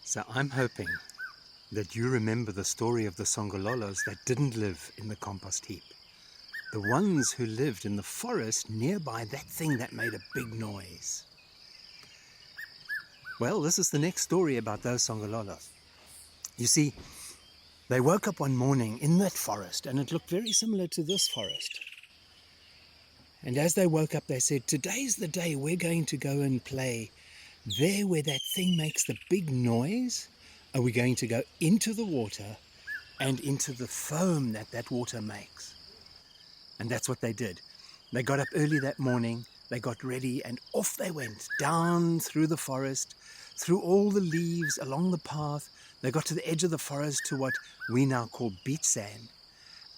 So I'm hoping that you remember the story of the Songololos that didn't live in the compost heap. The ones who lived in the forest nearby that thing that made a big noise. Well, this is the next story about those Songololos. You see, they woke up one morning in that forest and it looked very similar to this forest. And as they woke up, they said, today's the day we're going to go and play there where that thing makes the big noise. Are we going to go into the water and into the foam that that water makes? And that's what they did. They got up early that morning, they got ready, and off they went, down through the forest, through all the leaves, along the path. They got to the edge of the forest to what we now call beach sand.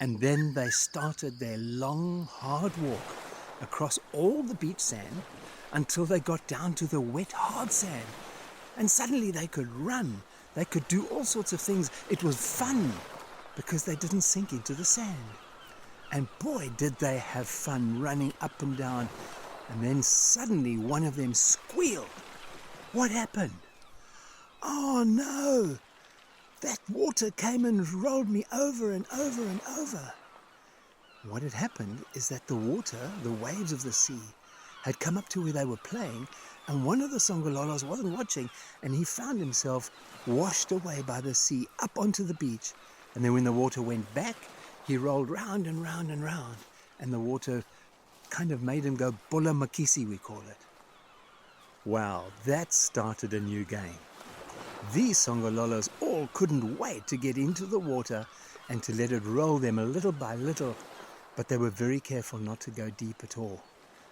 And then they started their long, hard walk across all the beach sand until they got down to the wet, hard sand. And suddenly they could run. They could do all sorts of things. It was fun because they didn't sink into the sand. And boy, did they have fun running up and down. And then suddenly one of them squealed. What happened? Oh no! That water came and rolled me over and over and over. What had happened is that the water, the waves of the sea, had come up to where they were playing, and one of the Songololos wasn't watching, and he found himself washed away by the sea up onto the beach. And then when the water went back, he rolled round and round and round, and the water kind of made him go bula makisi, we call it. Wow, that started a new game. These Songololos all couldn't wait to get into the water and to let it roll them a little by little, but they were very careful not to go deep at all.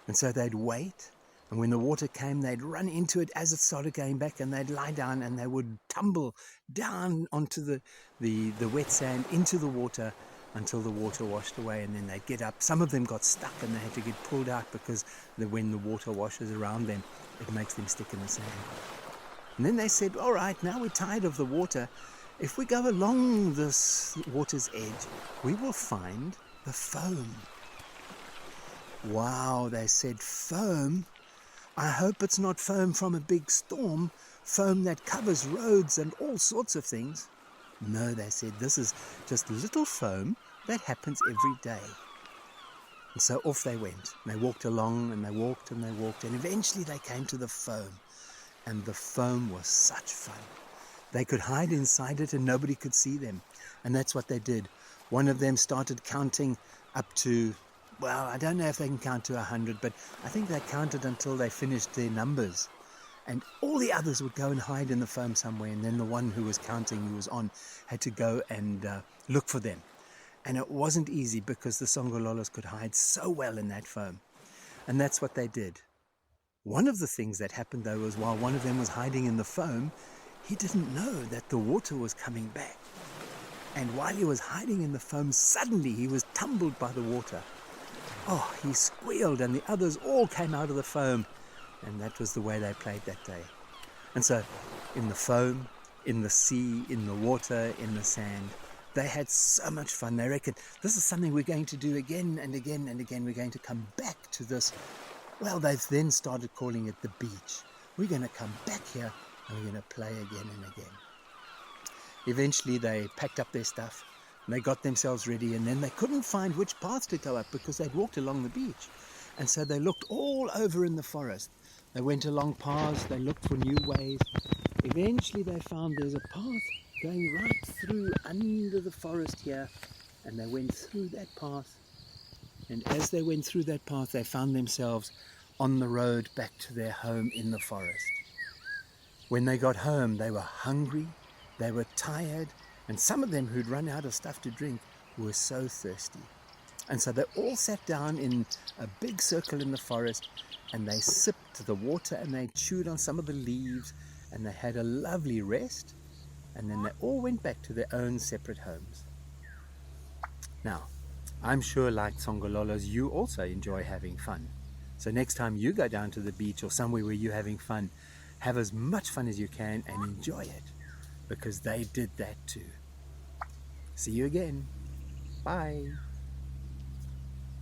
And so they'd wait, and when the water came, they'd run into it as it started going back, and they'd lie down and they would tumble down onto the wet sand into the water until the water washed away, and then they'd get up. Some of them got stuck and they had to get pulled out because when the water washes around them, it makes them stick in the sand. And then they said, all right, now we're tired of the water. If we go along this water's edge, we will find the foam. Wow, they said, foam? I hope it's not foam from a big storm, foam that covers roads and all sorts of things. No, they said, this is just little foam that happens every day. And so off they went. They walked along and they walked and they walked, and eventually they came to the foam. And the foam was such fun. They could hide inside it and nobody could see them. And that's what they did. One of them started counting up to, well, I don't know if they can count to 100, but I think they counted until they finished their numbers. And all the others would go and hide in the foam somewhere, and then the one who was counting, who was on, had to go and look for them. And it wasn't easy because the Songololos could hide so well in that foam. And that's what they did. One of the things that happened, though, was while one of them was hiding in the foam, he didn't know that the water was coming back. And while he was hiding in the foam, suddenly he was tumbled by the water. Oh, he squealed, and the others all came out of the foam. And that was the way they played that day. And so, in the foam, in the sea, in the water, in the sand, they had so much fun. They reckoned, this is something we're going to do again and again and again. We're going to come back to this. Well, they've then started calling it the beach. We're going to come back here and we're going to play again and again. Eventually, they packed up their stuff and they got themselves ready, and then they couldn't find which path to go up because they'd walked along the beach. And so they looked all over in the forest. They went along paths, they looked for new ways. Eventually they found there's a path going right through under the forest here, and they went through that path. And as they went through that path, they found themselves on the road back to their home in the forest. When they got home, they were hungry, they were tired, and some of them who'd run out of stuff to drink were so thirsty. And so they all sat down in a big circle in the forest, and they sipped the water and they chewed on some of the leaves, and they had a lovely rest, and then they all went back to their own separate homes. Now, I'm sure, like Songololos, you also enjoy having fun. So next time you go down to the beach or somewhere where you're having fun, have as much fun as you can and enjoy it, because they did that too. See you again. Bye.